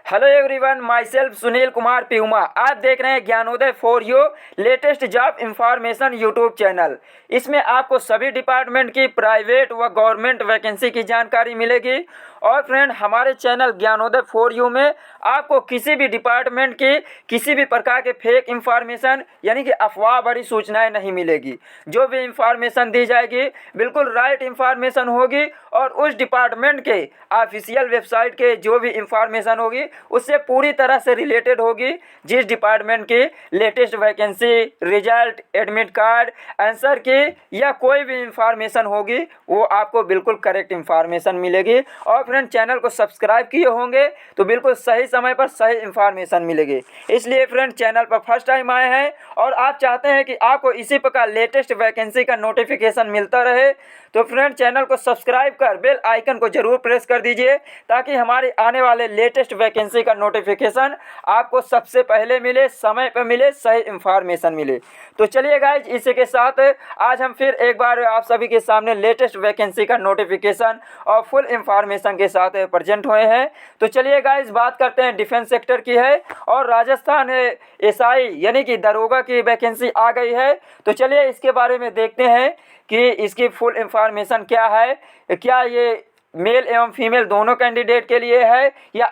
Hello everyone, my self Sunil Kumar Pihuma. आप देख रहे हैं Gyanoday for you latest job information YouTube channel. इसमें आपको सभी डिपार्टमेंट की प्राइवेट व गवर्नमेंट वैकेंसी की जानकारी मिलेगी। और फ्रेंड, हमारे चैनल ज्ञानोदय फॉर यू में आपको किसी भी डिपार्टमेंट की किसी भी प्रकार के फेक इंफॉर्मेशन यानी कि अफवाह भरी सूचनाएं नहीं मिलेगी। जो भी इंफॉर्मेशन दी जाएगी बिल्कुल राइट इंफॉर्मेशन होगी और उस डिपार्टमेंट के ऑफिशियल वेबसाइट के जो भी इंफॉर्मेशन होगी उससे पूरी तरह से रिलेटेड होगी। जिस डिपार्टमेंट की latest vacancy, result, admit card, answer की या कोई भी इंफॉर्मेशन होगी वो आपको बिल्कुल करेक्ट इंफॉर्मेशन मिलेगी। और फ्रेंड, चैनल को सब्सक्राइब किए होंगे तो बिल्कुल सही समय पर सही इंफॉर्मेशन मिलेगी। इसलिए फ्रेंड, चैनल पर फर्स्ट टाइम आए हैं और आप चाहते हैं कि आपको इसी प्रकार लेटेस्ट वैकेंसी का नोटिफिकेशन मिलता रहे तो फ्रेंड, चैनल को सब्सक्राइब कर बेल आइकन को जरूर प्रेस कर दीजिए ताकि हमारे आने वाले लेटेस्ट वैकेंसी का नोटिफिकेशन आपको सबसे पहले मिले, समय पर मिले, सही इंफॉर्मेशन मिले। तो चलिए गाइज, इसी के साथ आज हम फिर एक बार आप सभी के सामने लेटेस्ट वैकेंसी का नोटिफिकेशन और फुल इंफॉर्मेशन के साथ प्रेजेंट हुए हैं। तो चलिए गाइज, बात करते हैं डिफेंस सेक्टर की है और राजस्थान एसआई यानी कि दरोगा की वैकेंसी आ गई है। तो चलिए इसके बारे में देखते हैं कि इसकी फुल इंफॉर्मेशन क्या है। क्या ये मेल एवं फीमेल दोनों कैंडिडेट के लिए है या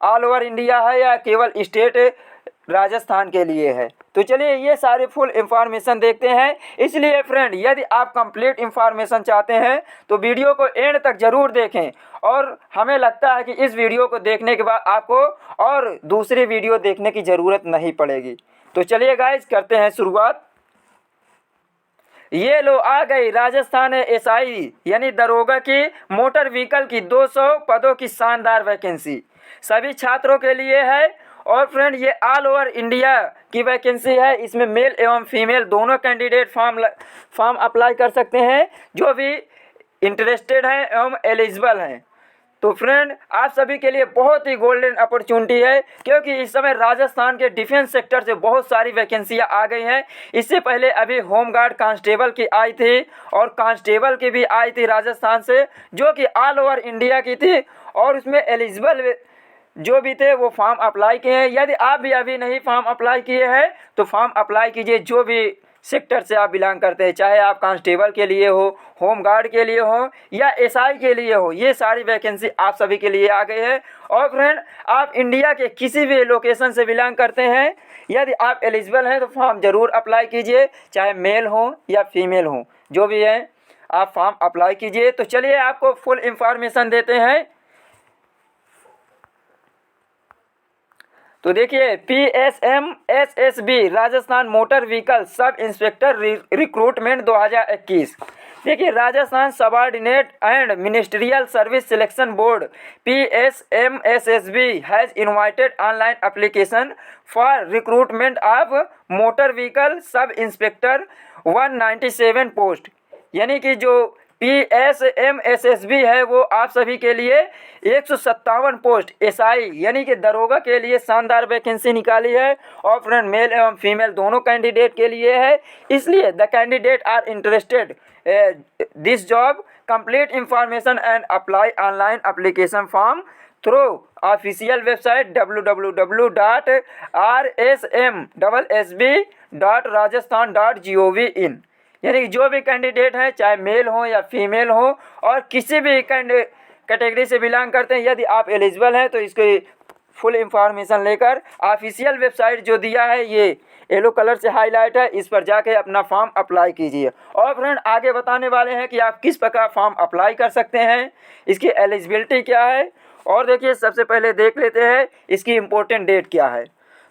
ऑल ओवर इंडिया है या केवल स्टेट राजस्थान के लिए है। तो चलिए ये सारे फुल इंफॉर्मेशन देखते हैं। इसलिए फ्रेंड, यदि आप कंप्लीट इंफॉर्मेशन चाहते हैं तो वीडियो को एंड तक ज़रूर देखें। और हमें लगता है कि इस वीडियो को देखने के बाद आपको और दूसरी वीडियो देखने की ज़रूरत नहीं पड़ेगी। तो चलिए गाइज, करते हैं शुरुआत। ये लो आ गई राजस्थान एसआई यानी दरोगा की मोटर व्हीकल की 200 पदों की शानदार वैकेंसी सभी छात्रों के लिए है। और फ्रेंड, ये ऑल ओवर इंडिया की वैकेंसी है। इसमें मेल एवं फीमेल दोनों कैंडिडेट फॉर्म अप्लाई कर सकते हैं जो भी इंटरेस्टेड हैं एवं एलिजिबल हैं। तो फ्रेंड, आप सभी के लिए बहुत ही गोल्डन अपॉर्चुनिटी है क्योंकि इस समय राजस्थान के डिफेंस सेक्टर से बहुत सारी वैकेंसियां आ गई हैं। इससे पहले अभी होमगार्ड कांस्टेबल की आई थी और कांस्टेबल की भी आई थी राजस्थान से, जो कि ऑल ओवर इंडिया की थी। और उसमें एलिजिबल जो भी थे वो फॉर्म अप्लाई किए हैं। यदि आप भी अभी नहीं फॉर्म अप्लाई किए हैं तो फॉर्म अप्लाई कीजिए। जो भी सेक्टर से आप बिलोंग करते हैं, चाहे आप कांस्टेबल के लिए हो, होम गार्ड के लिए हो या एसआई के लिए हो, ये सारी वैकेंसी आप सभी के लिए आ गई है। और फ्रेंड, आप इंडिया के किसी भी लोकेशन से बिलोंग करते हैं, यदि आप एलिजिबल हैं तो फॉर्म ज़रूर अप्लाई कीजिए, चाहे मेल हो या फीमेल हो, जो भी है आप फॉर्म अप्लाई कीजिए। तो चलिए आपको फुल इंफॉर्मेशन देते हैं। तो देखिए, PSMSSB Rajasthan motor vehicle sub inspector recruitment 2021। देखिए, Rajasthan subordinate and ministerial service selection board PSMSSB has invited online application for recruitment of motor vehicle sub inspector 197 post. यानी कि जो PSMSSB है वो आप सभी के लिए 157 पोस्ट एसआई यानी कि दरोगा के लिए शानदार वैकेंसी निकाली है। और फ्रेंड, मेल एवं फीमेल दोनों कैंडिडेट के लिए है। इसलिए the candidate are interested this job, complete information and apply online application form through official website www.rsmssb.rajasthan.gov.in। यानी कि जो भी कैंडिडेट हैं, चाहे मेल हो या फीमेल हो और किसी भी कैटेगरी से बिलोंग करते हैं, यदि आप एलिजिबल हैं तो इसकी फुल इंफॉर्मेशन लेकर ऑफिशियल वेबसाइट जो दिया है ये येलो कलर से हाईलाइट है, इस पर जाके अपना फॉर्म अप्लाई कीजिए। और फ्रेंड, आगे बताने वाले हैं कि आप किस प्रकार फॉर्म अप्लाई कर सकते हैं, इसकी एलिजिबिलिटी क्या है। और देखिए, सबसे पहले देख लेते हैं इसकी इम्पोर्टेंट डेट क्या है।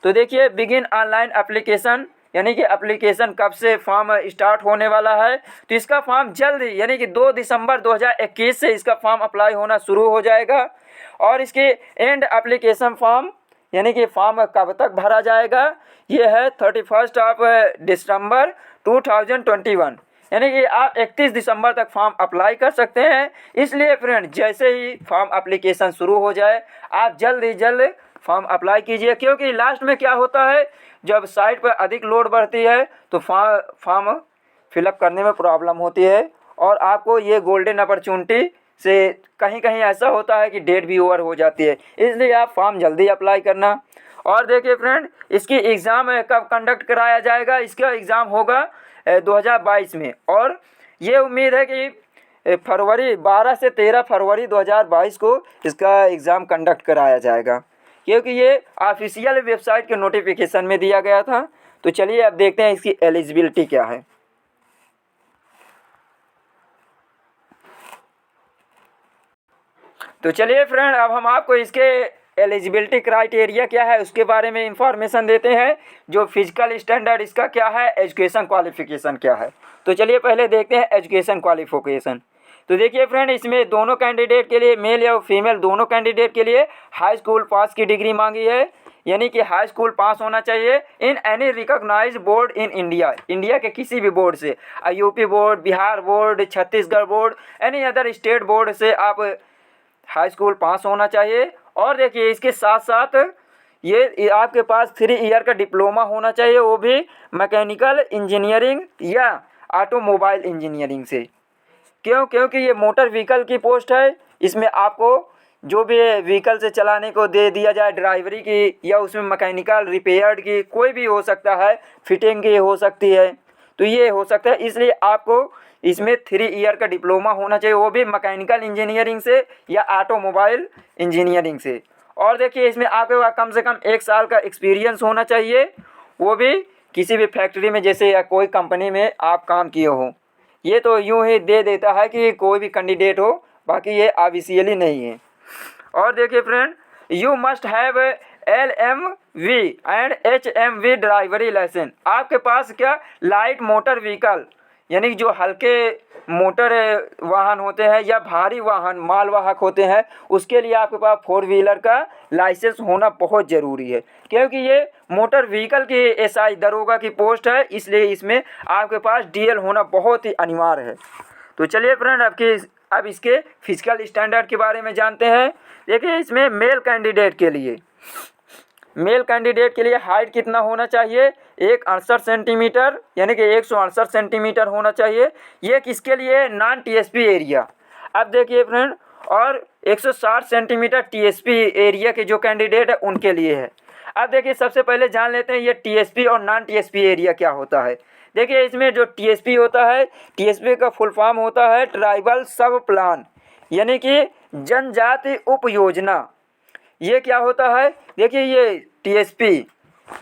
तो देखिए, बिगिन ऑनलाइन एप्लीकेशन यानी कि एप्लीकेशन कब से फॉर्म स्टार्ट होने वाला है। तो इसका फॉर्म जल्द ही यानी कि 2 दिसंबर 2021 से इसका फॉर्म अप्लाई होना शुरू हो जाएगा। और इसके एंड एप्लीकेशन फॉर्म यानी कि फॉर्म कब तक भरा जाएगा, ये है 31 दिसंबर 2021। यानी कि आप 31 दिसंबर तक फॉर्म अप्लाई कर सकते हैं। इसलिए फ्रेंड, जैसे ही फॉर्म एप्लीकेशन शुरू हो जाए आप जल्द ही जल्द फॉर्म अप्लाई कीजिए, क्योंकि लास्ट में क्या होता है, जब साइट पर अधिक लोड बढ़ती है तो फॉर्म फिलअप करने में प्रॉब्लम होती है। और आपको ये गोल्डन अपॉर्चुनिटी से कहीं कहीं ऐसा होता है कि डेट भी ओवर हो जाती है, इसलिए आप फॉर्म जल्दी अप्लाई करना। और देखिए फ्रेंड, इसकी एग्ज़ाम कब कंडक्ट कराया जाएगा, इसका एग्ज़ाम होगा 2022 में, और ये उम्मीद है कि फरवरी 12 से 13 फरवरी 2022 को इसका एग्ज़ाम कंडक्ट कराया जाएगा, क्योंकि ये ऑफिशियल वेबसाइट के नोटिफिकेशन में दिया गया था। तो चलिए अब देखते हैं इसकी एलिजिबिलिटी क्या है। तो चलिए फ्रेंड, अब हम आपको इसके एलिजिबिलिटी क्राइटेरिया क्या है उसके बारे में इंफॉर्मेशन देते हैं। जो फिजिकल स्टैंडर्ड इसका क्या है, एजुकेशन क्वालिफिकेशन क्या है। तो चलिए पहले देखते हैं एजुकेशन क्वालिफिकेशन। तो देखिए फ्रेंड, इसमें दोनों कैंडिडेट के लिए, मेल या फीमेल दोनों कैंडिडेट के लिए हाई स्कूल पास की डिग्री मांगी है, यानी कि हाई स्कूल पास होना चाहिए in any recognised board in India, India के किसी भी बोर्ड से, UP board, Bihar board, Chhattisgarh board, any other state board से आप हाई स्कूल पास होना चाहिए। और देखिए इसके साथ साथ ये आपके पास 3 ईयर का डिप्लोमा होना चाहिए, वो भी मैकेनिकल इंजीनियरिंग या ऑटोमोबाइल इंजीनियरिंग से। क्योंकि ये मोटर व्हीकल की पोस्ट है, इसमें आपको जो भी व्हीकल से चलाने को दे दिया जाए, ड्राइवरी की या उसमें मैकेनिकल रिपेयर्ड की, कोई भी हो सकता है, फिटिंग की हो सकती है, तो ये हो सकता है। इसलिए आपको इसमें 3 ईयर का डिप्लोमा होना चाहिए, वो भी मैकेनिकल इंजीनियरिंग से या ऑटोमोबाइल इंजीनियरिंग से। और देखिए इसमें आपके पास कम से कम 1 साल का एक्सपीरियंस होना चाहिए, वो भी किसी भी फैक्ट्री में जैसे या कोई कंपनी में आप काम किए हो। ये तो यूँ ही दे देता है कि कोई भी कैंडिडेट हो, बाकी ये ऑफिशियली नहीं है। और देखिए friend, you must have LMV and HMV driving licence. आपके पास क्या, लाइट मोटर व्हीकल, यानी जो हल्के मोटर वाहन होते हैं या भारी वाहन मालवाहक होते हैं, उसके लिए आपके पास 4 व्हीलर का लाइसेंस होना बहुत ज़रूरी है, क्योंकि ये मोटर व्हीकल की SI दरोगा की पोस्ट है, इसलिए इसमें आपके पास DL होना बहुत ही अनिवार्य है। तो चलिए फ्रेंड, अब इसके फिजिकल स्टैंडर्ड के बारे में जानते हैं। देखिए इसमें मेल कैंडिडेट के लिए हाइट कितना होना चाहिए, 168 सेंटीमीटर, यानी कि 168 सेंटीमीटर होना चाहिए। ये किसके लिए, नॉन TSP एरिया। अब देखिए फ्रेंड, और 160 सेंटीमीटर TSP एरिया के जो कैंडिडेट है उनके लिए है। अब देखिए सबसे पहले जान लेते हैं ये TSP और नॉन TSP एरिया क्या होता है। देखिए इसमें जो TSP होता है, TSP का फुल फॉर्म होता है ट्राइबल सब प्लान, यानी कि जनजाति उप योजना। ये क्या होता है, देखिए ये TSP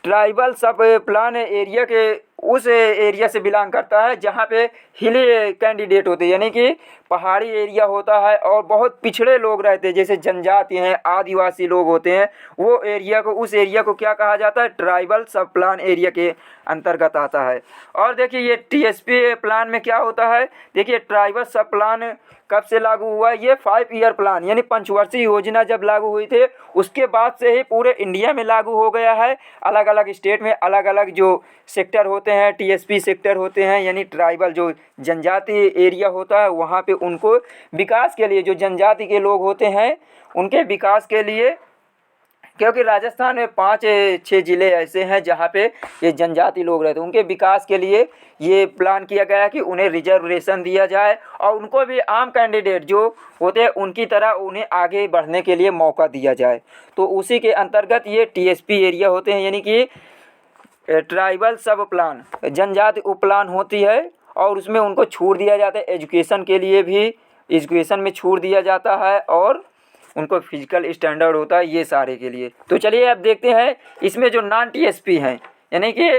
ट्राइबल सब प्लान एरिया के उस एरिया से बिलोंग करता है जहाँ पे हिली कैंडिडेट होते हैं, यानी कि पहाड़ी एरिया होता है और बहुत पिछड़े लोग रहते हैं, जैसे जनजाति हैं, आदिवासी लोग होते हैं, वो एरिया को, उस एरिया को क्या कहा जाता है, ट्राइबल सब प्लान एरिया के अंतर्गत आता है। और देखिए ये TSP प्लान में क्या होता है, देखिए ट्राइबल सब प्लान कब से लागू हुआ है, ये 5 ईयर प्लान, यानी 5 वर्षीय योजना जब लागू हुई थी उसके बाद से ही पूरे इंडिया में लागू हो गया है। अलग अलग स्टेट में अलग अलग जो सेक्टर होते हैं, TSP सेक्टर होते हैं, यानी ट्राइबल जो जनजाति एरिया होता है, वहाँ पे उनको विकास के लिए, जो जनजाति के लोग होते हैं उनके विकास के लिए, क्योंकि राजस्थान में 5-6 ज़िले ऐसे हैं जहाँ पे ये जनजाति लोग रहते हैं, उनके विकास के लिए ये प्लान किया गया कि उन्हें रिजर्वेशन दिया जाए और उनको भी आम कैंडिडेट जो होते हैं उनकी तरह उन्हें आगे बढ़ने के लिए मौका दिया जाए। तो उसी के अंतर्गत ये TSP एरिया होते हैं, यानी कि ट्राइबल सब प्लान, जनजाति उप प्लान होती है, और उसमें उनको छूट दिया जाता है। एजुकेशन के लिए भी एजुकेशन में छूट दिया जाता है और उनको फिजिकल स्टैंडर्ड होता है, ये सारे के लिए। तो चलिए अब देखते हैं इसमें जो नॉन TSP हैं, यानी कि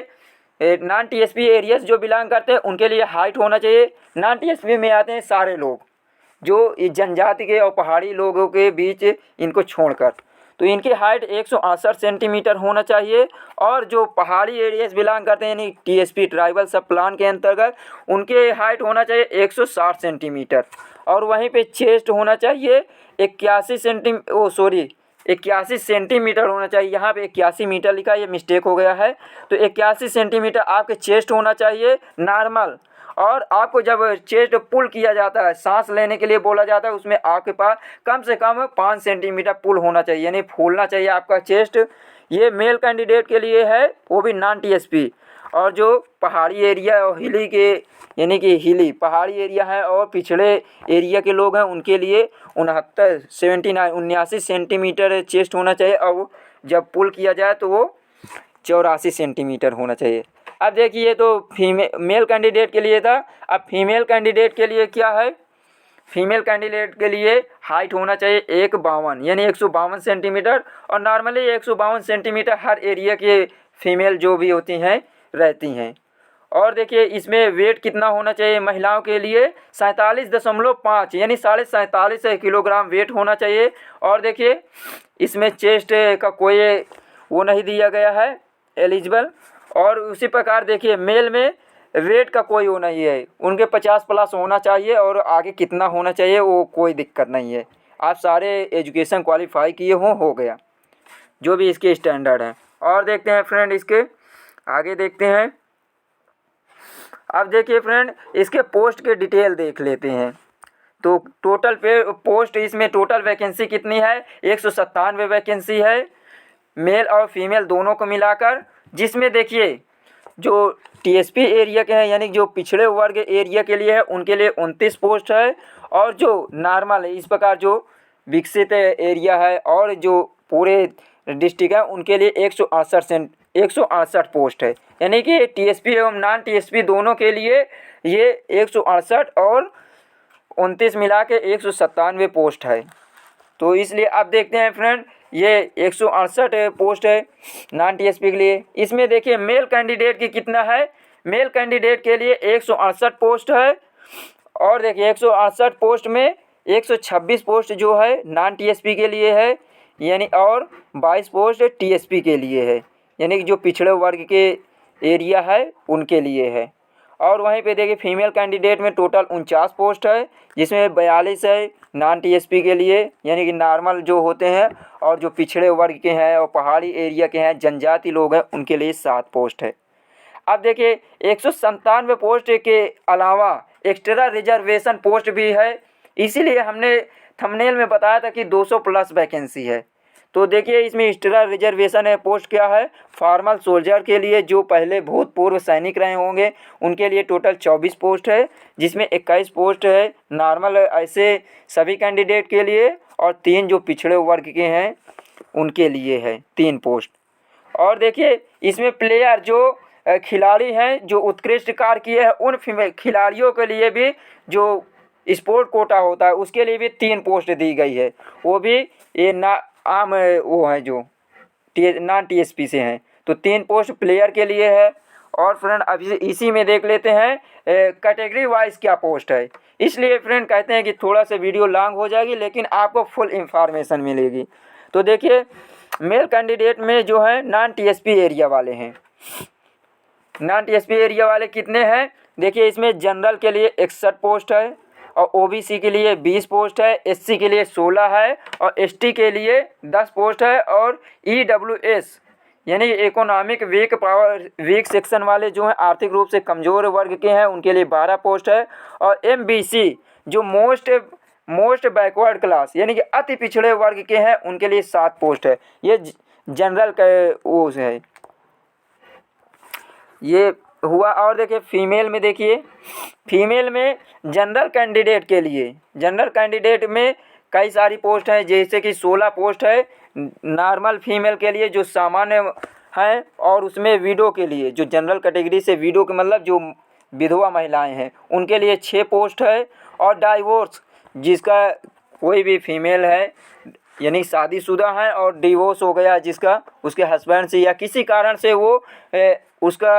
नॉन TSP एरियाज जो बिलोंग करते हैं उनके लिए हाइट होना चाहिए। नॉन TSP में आते हैं सारे लोग जो जनजाति के और पहाड़ी लोगों के बीच इनको छोड़कर, तो इनकी हाइट 168 सेंटीमीटर होना चाहिए। और जो पहाड़ी एरियाज बिलोंग करते हैं यानी TSP ट्राइबल सब प्लान के अंतर्गत, उनके हाइट होना चाहिए 160 सेंटीमीटर। और वहीं पे चेस्ट होना चाहिए 81 सेंटीमीटर होना चाहिए। यहाँ पे 81 मीटर लिखा है, ये मिस्टेक हो गया है। तो 81 सेंटीमीटर आपके चेस्ट होना चाहिए नॉर्मल। और आपको जब चेस्ट पुल किया जाता है, सांस लेने के लिए बोला जाता है, उसमें आपके पास कम से कम 5 सेंटीमीटर पुल होना चाहिए, यानी फूलना चाहिए आपका चेस्ट। ये मेल कैंडिडेट के लिए है, वो भी नॉन TSP। और जो पहाड़ी एरिया और हिली के यानी कि हिली पहाड़ी एरिया है और पिछड़े एरिया के लोग हैं उनके लिए 79 सेंटीमीटर चेस्ट होना चाहिए और जब पुल किया जाए तो वो 84 सेंटीमीटर होना चाहिए। अब देखिए तो मेल कैंडिडेट के लिए था। अब फीमेल कैंडिडेट के लिए क्या है, फीमेल कैंडिडेट के लिए हाइट होना चाहिए 152 यानी 152 सेंटीमीटर और नॉर्मली 152 सेंटीमीटर हर एरिया के फीमेल जो भी होती हैं रहती हैं। और देखिए इसमें वेट कितना होना चाहिए महिलाओं के लिए 47.5 यानी 47.5 किलोग्राम वेट होना चाहिए। और देखिए इसमें चेस्ट का कोई वो नहीं दिया गया है एलिजिबल। और उसी प्रकार देखिए मेल में वेट का कोई वो नहीं है, उनके 50 प्लस होना चाहिए और आगे कितना होना चाहिए वो कोई दिक्कत नहीं है। आप सारे एजुकेशन क्वालिफाई किए हो गया जो भी इसके स्टैंडर्ड हैं। और देखते हैं फ्रेंड इसके आगे देखते हैं। अब देखिए फ्रेंड इसके पोस्ट के डिटेल देख लेते हैं। तो टोटल पे पोस्ट इसमें टोटल वैकेंसी कितनी है 197 वैकेंसी है मेल और फीमेल दोनों को मिलाकर, जिसमें देखिए जो टीएसपी एरिया के हैं यानी जो पिछड़े वर्ग एरिया के लिए है उनके लिए 29 पोस्ट है और जो नॉर्मल है इस प्रकार जो विकसित एरिया है और जो पूरे डिस्ट्रिक्ट है उनके लिए 168 पोस्ट है। यानी कि टीएसपी एवं नॉन टीएसपी दोनों के लिए ये 168 और 29 मिला के 197 पोस्ट है। तो इसलिए आप देखते हैं फ्रेंड ये 168 पोस्ट है नॉन टीएसपी के लिए। इसमें देखिए मेल कैंडिडेट की कितना है, मेल कैंडिडेट के लिए 168 पोस्ट है और देखिए 168 पोस्ट में 126 पोस्ट जो है नॉन टीएसपी के लिए है यानी और 22 पोस्ट टीएसपी के लिए है यानी कि जो पिछड़े वर्ग के एरिया है उनके लिए है। और वहीं पे देखिए फीमेल कैंडिडेट में टोटल 49 पोस्ट है जिसमें 42 है नॉन टीएसपी के लिए यानी कि नॉर्मल जो होते हैं और जो पिछड़े वर्ग के हैं और पहाड़ी एरिया के हैं जनजाति लोग हैं उनके लिए 7 पोस्ट है। अब देखिए 197 पोस्ट के अलावा एक्स्ट्रा रिजर्वेशन पोस्ट भी है, इसीलिए हमने थंबनेल में बताया था कि 200 प्लस वैकेंसी है। तो देखिए इसमें एक्स्ट्रा रिजर्वेशन है पोस्ट क्या है, फॉर्मल सोल्जर के लिए जो पहले भूतपूर्व सैनिक रहे होंगे उनके लिए टोटल 24 पोस्ट है जिसमें 21 पोस्ट है नॉर्मल ऐसे सभी कैंडिडेट के लिए और 3 जो पिछड़े वर्ग के हैं उनके लिए है 3 पोस्ट। और देखिए इसमें प्लेयर जो खिलाड़ी हैं जो उत्कृष्ट कार्य किए हैं उन खिलाड़ियों के लिए भी जो स्पोर्ट कोटा होता है उसके लिए भी 3 पोस्ट दी गई है, वो भी ये आम वो हैं जो नॉन टीएसपी से हैं। तो 3 पोस्ट प्लेयर के लिए है। और फ्रेंड अभी इसी में देख लेते हैं कैटेगरी वाइज क्या पोस्ट है। इसलिए फ्रेंड कहते हैं कि थोड़ा सा वीडियो लॉन्ग हो जाएगी लेकिन आपको फुल इंफॉर्मेशन मिलेगी। तो देखिए मेल कैंडिडेट में जो है नॉन टीएसपी एरिया वाले हैं, नॉन टीएसपी एरिया वाले कितने हैं देखिए इसमें जनरल के लिए 61 पोस्ट है और ओबीसी के लिए 20 पोस्ट है, एससी के लिए 16 है और एसटी के लिए 10 पोस्ट है और ईडब्ल्यूएस यानी इकोनॉमिक वीक सेक्शन वाले जो हैं आर्थिक रूप से कमज़ोर वर्ग के हैं उनके लिए 12 पोस्ट है और एमबीसी जो मोस्ट बैकवर्ड क्लास यानी कि अति पिछड़े वर्ग के हैं उनके लिए 7 पोस्ट है। ये जनरल का वो है ये हुआ। और देखिए फीमेल में देखिए फीमेल में जनरल कैंडिडेट में कई सारी पोस्ट हैं जैसे कि 16 पोस्ट है नॉर्मल फीमेल के लिए जो सामान्य हैं और उसमें विडो के लिए जो जनरल कैटेगरी से विडो के मतलब जो विधवा महिलाएं हैं उनके लिए 6 पोस्ट है और डाइवोर्स जिसका कोई भी फीमेल है यानी शादीशुदा है और डिवोर्स हो गया जिसका उसके हस्बैंड से या किसी कारण से वो उसका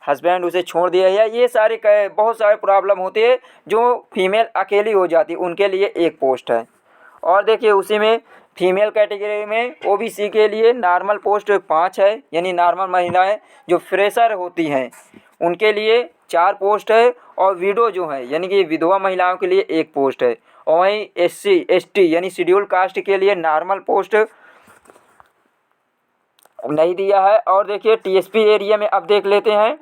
हस्बैंड उसे छोड़ दिया या ये सारे बहुत सारे प्रॉब्लम होती है जो फीमेल अकेली हो जाती है उनके लिए 1 पोस्ट है। और देखिए उसी में फीमेल कैटेगरी में ओबीसी के लिए नॉर्मल पोस्ट 5 है यानी नॉर्मल महिलाएं जो फ्रेशर होती हैं उनके लिए 4 पोस्ट है और विडो जो है यानी कि विधवा महिलाओं के लिए 1 पोस्ट है। और वहीं एससी एसटी यानी शेड्यूल कास्ट के लिए नॉर्मल पोस्ट नहीं दिया है। और देखिए टीएसपी एरिया में अब देख लेते हैं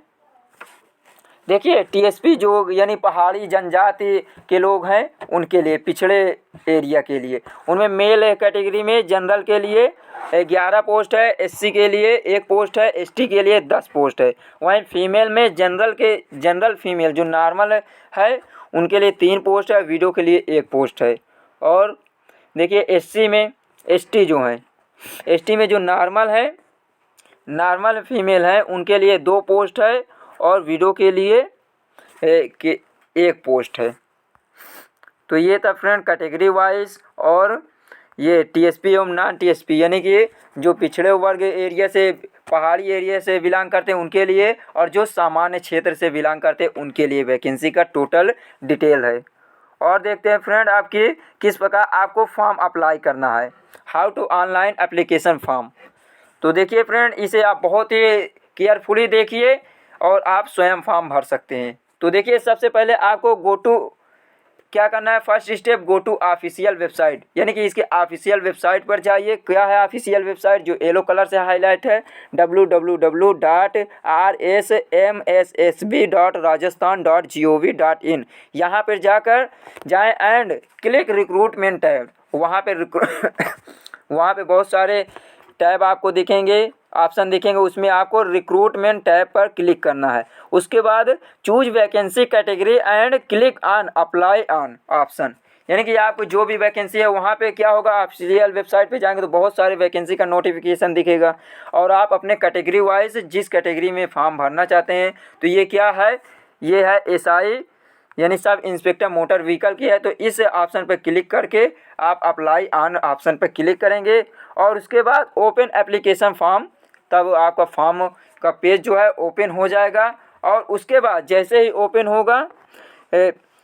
देखिए टीएसपी जो यानी पहाड़ी जनजाति के लोग हैं उनके लिए, पिछड़े एरिया के लिए, उनमें मेल कैटेगरी में जनरल के लिए 11 पोस्ट है, एससी के लिए 1 पोस्ट है, एसटी के लिए 10 पोस्ट है। वहीं फीमेल में जनरल फीमेल जो नॉर्मल है उनके लिए 3 पोस्ट है, वीडियो के लिए 1 पोस्ट है। और देखिए एससी में एसटी जो हैं, एसटी में जो नॉर्मल फीमेल हैं उनके लिए 2 पोस्ट है और वीडियो के लिए 1 पोस्ट है। तो ये था फ्रेंड कैटेगरी वाइज, और ये टीएसपी एवं नॉन टीएसपी यानी कि जो पिछड़े वर्ग एरिया से, पहाड़ी एरिया से बिलोंग करते हैं उनके लिए, और जो सामान्य क्षेत्र से बिलोंग करते हैं उनके लिए वैकेंसी का टोटल डिटेल है। और देखते हैं फ्रेंड आपकी किस प्रकार आपको फॉर्म अप्लाई करना है, how to online application form. तो देखिए फ्रेंड, इसे आप बहुत ही केयरफुली देखिए और आप स्वयं फॉर्म भर सकते हैं। तो देखिए सबसे पहले आपको क्या करना है, first step go to official website, यानी कि इसके ऑफिशियल वेबसाइट पर जाइए। क्या है ऑफिशियल वेबसाइट, जो येलो कलर से हाईलाइट है, www.rssb.rajasthan.gov.in। यहाँ पर जाएं एंड क्लिक रिक्रूटमेंट टैब। वहाँ पे बहुत सारे टैब आपको दिखेंगे, ऑप्शन दिखेंगे, उसमें आपको रिक्रूटमेंट टैब पर क्लिक करना है। उसके बाद choose vacancy category and click on apply on option, यानी कि आपको जो भी वैकेंसी है वहाँ पे क्या होगा, ऑफिशियल वेबसाइट पे जाएंगे तो बहुत सारे वैकेंसी का नोटिफिकेशन दिखेगा और आप अपने कैटेगरी वाइज जिस कैटेगरी में फॉर्म भरना चाहते हैं, तो ये क्या है, ये है एसआई यानी सब इंस्पेक्टर मोटर व्हीकल की है। तो इस ऑप्शन पर क्लिक करके आप अप्लाई ऑन ऑप्शन पर क्लिक करेंगे और उसके बाद ओपन एप्लीकेशन फॉर्म, तब आपका फॉर्म का पेज जो है ओपन हो जाएगा। और उसके बाद जैसे ही ओपन होगा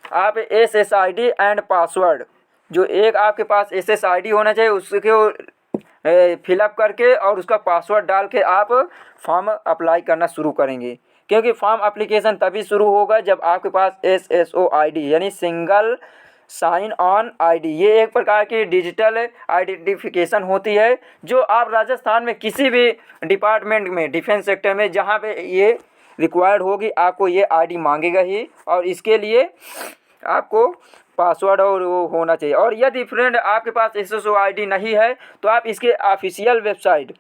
आप SSID एंड पासवर्ड, जो एक आपके पास SSID होना चाहिए उसके फिलअप करके और उसका पासवर्ड डाल के आप फॉर्म अप्लाई करना शुरू करेंगे, क्योंकि फॉर्म एप्लीकेशन तभी शुरू होगा जब आपके पास SSOID यानी सिंगल साइन ऑन आईडी, ये एक प्रकार की डिजिटल आइडेंटिफिकेशन होती है जो आप राजस्थान में किसी भी डिपार्टमेंट में, डिफेंस सेक्टर में जहाँ पे ये रिक्वायर्ड होगी, आपको ये आईडी मांगेगा ही और इसके लिए आपको पासवर्ड और वो होना चाहिए। और यदि फ्रेंड आपके पास SSOID नहीं है तो आप इसके ऑफिशियल वेबसाइट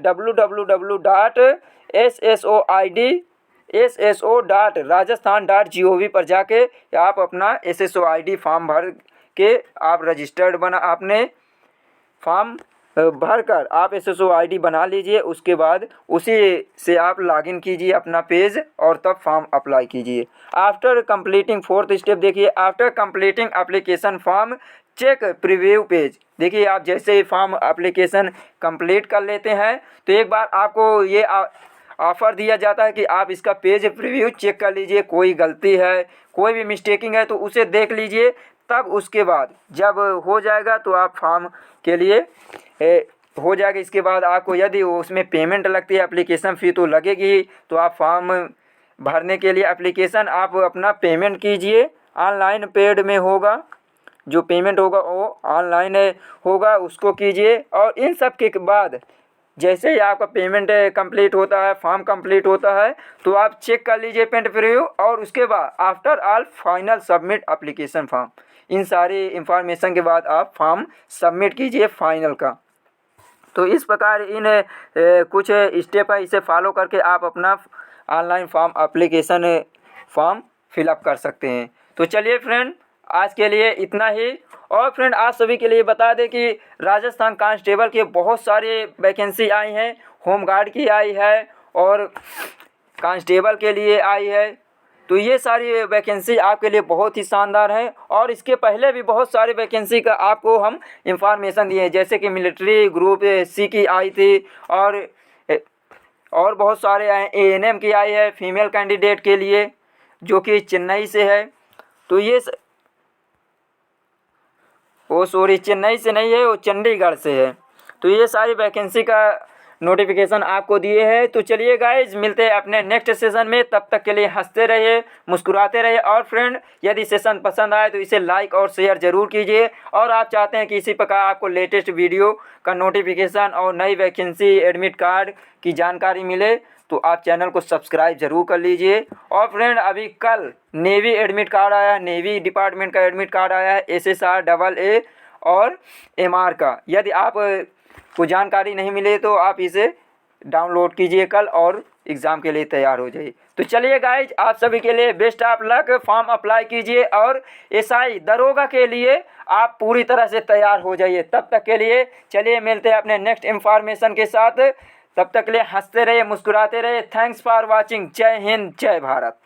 www.sso.rajasthan.gov पर जाके आप अपना SSOID फॉर्म भर के आप रजिस्टर्ड आपने फॉर्म भर कर आप SSOID बना लीजिए। उसके बाद उसी से आप लॉगिन कीजिए अपना पेज और तब फॉर्म अप्लाई कीजिए। आफ्टर कंप्लीटिंग फोर्थ स्टेप देखिए, after completing application form check preview page. देखिए आप जैसे ही फॉर्म एप्लीकेशन कंप्लीट कर लेते हैं तो एक बार आपको ये ऑफ़र दिया जाता है कि आप इसका पेज प्रीव्यू चेक कर लीजिए, कोई गलती है, कोई भी मिस्टेकिंग है तो उसे देख लीजिए। तब उसके बाद जब हो जाएगा तो आप फॉर्म के लिए हो जाएगा। इसके बाद आपको यदि उसमें पेमेंट लगती है, एप्लीकेशन फ़ी तो लगेगी ही, तो आप फॉर्म भरने के लिए एप्लीकेशन आप अपना पेमेंट कीजिए, ऑनलाइन पेड में होगा, जो पेमेंट होगा वो ऑनलाइन होगा, उसको कीजिए। और इन सब के बाद जैसे ही आपका पेमेंट कंप्लीट होता है, फॉर्म कंप्लीट होता है, तो आप चेक कर लीजिए पेमेंट प्रीव्यू और उसके बाद after all final submit application form. इन सारी इंफॉर्मेशन के बाद आप फॉर्म सबमिट कीजिए फाइनल का। तो इस प्रकार इन कुछ स्टेप है, इसे फॉलो करके आप अपना online form application form fill up कर सकते हैं। तो चलिए फ्रेंड, आज के लिए इतना ही। और फ्रेंड आप सभी के लिए बता दें कि राजस्थान कांस्टेबल के बहुत सारे वैकेंसी आई हैं, होमगार्ड की आई है और कांस्टेबल के लिए आई है। तो ये सारी वैकेंसी आपके लिए बहुत ही शानदार है। और इसके पहले भी बहुत सारे वैकेंसी का आपको हम इंफॉर्मेशन दिए हैं, जैसे कि मिलिट्री ग्रुप सी की आई थी और बहुत सारे आए, ANM की आई है फीमेल कैंडिडेट के लिए जो कि चेन्नई से है। तो ये चेन्नई से नहीं है, वो चंडीगढ़ से है। तो ये सारी वैकेंसी का नोटिफिकेशन आपको दिए हैं। तो चलिए गाइज, मिलते हैं अपने नेक्स्ट सेशन में। तब तक के लिए हंसते रहिए, मुस्कुराते रहिए। और फ्रेंड यदि सेशन पसंद आए तो इसे लाइक और शेयर ज़रूर कीजिए। और आप चाहते हैं कि इसी प्रकार आपको लेटेस्ट वीडियो का नोटिफिकेशन और नई वैकेंसी एडमिट कार्ड की जानकारी मिले तो आप चैनल को सब्सक्राइब ज़रूर कर लीजिए। और फ्रेंड अभी कल नेवी एडमिट कार्ड आया है, नेवी डिपार्टमेंट का एडमिट कार्ड आया है, SSR AA और MR का। यदि आप को जानकारी नहीं मिले तो आप इसे डाउनलोड कीजिए कल और एग्ज़ाम के लिए तैयार हो जाइए। तो चलिए गाइज, आप सभी के लिए best of luck. Form apply कीजिए और SI दरोगा के लिए आप पूरी तरह से तैयार हो जाइए। तब तक के लिए चलिए मिलते हैं अपने नेक्स्ट इन्फॉर्मेशन के साथ। तब तक के लिए हंसते रहिए, मुस्कुराते रहिए। Thanks for watching. जय हिंद, जय भारत।